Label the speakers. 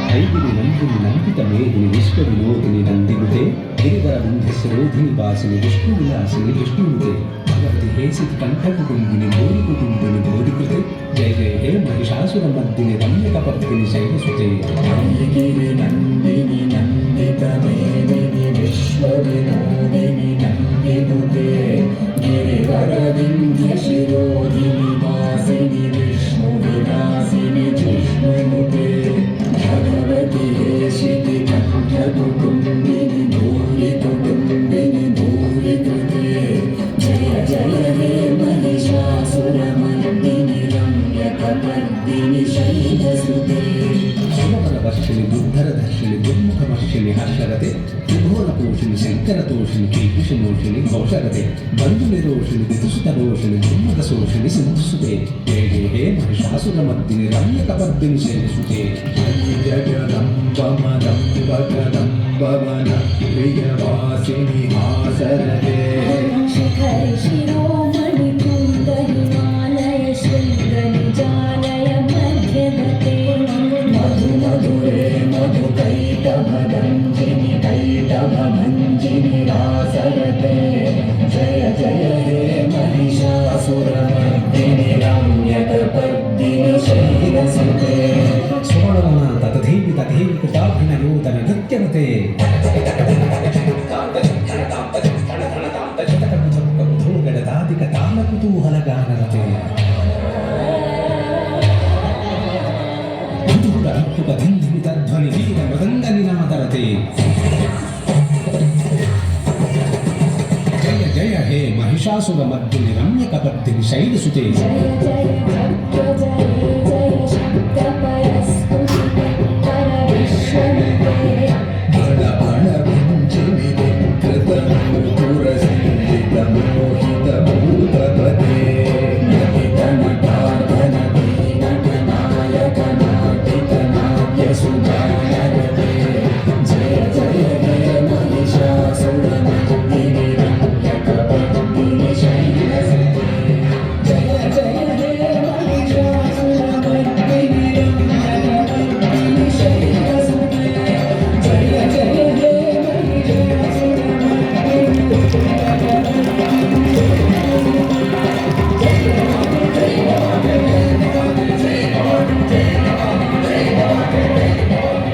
Speaker 1: ಐಗಿರಿ ನಂದಿನಿ ನಂದಿತ ಮೇದಿನಿ ವಿಶ್ವ ವಿನೋದಿನಿ ನಂದಿನುತೆ ಗಿರಿವರ ವಿಂಧ್ಯಸರೋಧಿನಿ ವಾಸಿನಿ ವಿಷ್ಣು ವಿಲಾಸಿನಿ ವಿಷ್ಣುನುತೆ ಭಗವತಿ ಹೇಸಿತ ಕಂಠಕುಂಬಿನಿ ಬೋಧಿಕುಟುಂಬಿನಿ ಬೋಧಿಕೃತೆ ಜಯ ಜಯ ಹೇ ಮಹಿಷಾಸುರ ಮರ್ದಿನಿ ರಮ್ಯಕಪರ್ದಿನಿ ಶೈಲಸುತೆ
Speaker 2: ಐಗಿರಿ ನಂದಿನಿ ನಂದಿತ ಮೇದಿನಿ ವಿಶ್ವ ವಿನೋದಿನಿ ನಂದಿನುತೆ ಗಿರಿವರ ವಿಂಧ್ಯಶಿರೋಧಿನಿ ವಾಸಿನಿ ವಿಷ್ಣು ವಿಲಾಸಿನಿ ವಿಷ್ಣುನುತೆ ಭಗವತಿ ಹೇಸಿತಿ ಕಂಠಕುಟುಂಬಿನಿ ಬೋಧಿಕುಟುಂಬಿನಿ ಬೋಧಿಕೃತೆ ಜಯ ಜಯ ಹೇ ಮಹಿಷಾಸುರಮರ್ದಿನಿ ರಮ್ಯಕಪರ್ದಿನಿ ಶೈಲಸುತೆ
Speaker 1: ಸುಮಬಲವರ್ಷಿಣಿ ದುರ್ಧರದರ್ಶಿಣಿ ದುರ್ಮುಖವರ್ಷಿಣಿ ಹರ್ಷರತೆ ತ್ರಿಭುವನಪೋಷಿಣಿ ಶಂಕರತೋಷಿಣಿ ಕೀರ್ತಿಶಮೋಷಿಣಿ ಘೋಷರತೆ ಬಂಧುನಿರೋಷಿಣಿ ದಿದುಸುತರೋಷಿಣಿ ದುರ್ಮದಶೋಷಿಣಿ ಸಿಂಧುಸುತೆ ಜಯ ಜಯ ಹೇ ಮಹಿಷಾಸುರಮರ್ದಿನಿ ರಮ್ಯಕಪರ್ದಿನಿ ಶೈಲಸುತೆ
Speaker 2: ಜಗದಂಬಮದಂಬಗದಂಬವನ ಪ್ರಿಯವಾಸಿನಿ ಹಾಸರತೆ
Speaker 3: ಶಿಖರಿ ಶಿರೋಮಣಿ ತುಂಗ ಹಿಮಾಲಯ ಶೃಂಗ ನಿಜಾಲಯ ಮಧ್ಯಗತೆ
Speaker 2: ಮಧು ಮಧುರೇ ಮಧು ಕೈಟಭದಂಜಿನಿ ಕೈಟಭಂಜಿನಿ ರಾಸರತೆ ಜಯ ಜಯ ಹೇ ಮಹಿಷಾಸುರಮರ್ದಿನಿ ರಮ್ಯಕಪರ್ದಿನಿ ಶೈಲಸುತೆ
Speaker 1: ಸ್ವರ್ಣವನ ತಥೇವಿ ತಥೇವಿ ಕೃತಾಭಿನಯೋದನ ನೃತ್ಯಮತೆ ಗಡದಾದಿಕ ತಾಲ ಕುತೂಹಲಗಾನರತೆ ಧಿಂಧಿಮಿ ತಧ್ವನಿ ವೀರ ಮೃದಂಗ ನಿನಾದರತೆ ಜಯ ಜಯ ಹೇ ಮಹಿಷಾಸುರ ಮರ್ದಿನಿ ರಮ್ಯಕಪರ್ದಿನಿ ಶೈಲಸುತೆ
Speaker 3: ಜಯ ಜಯ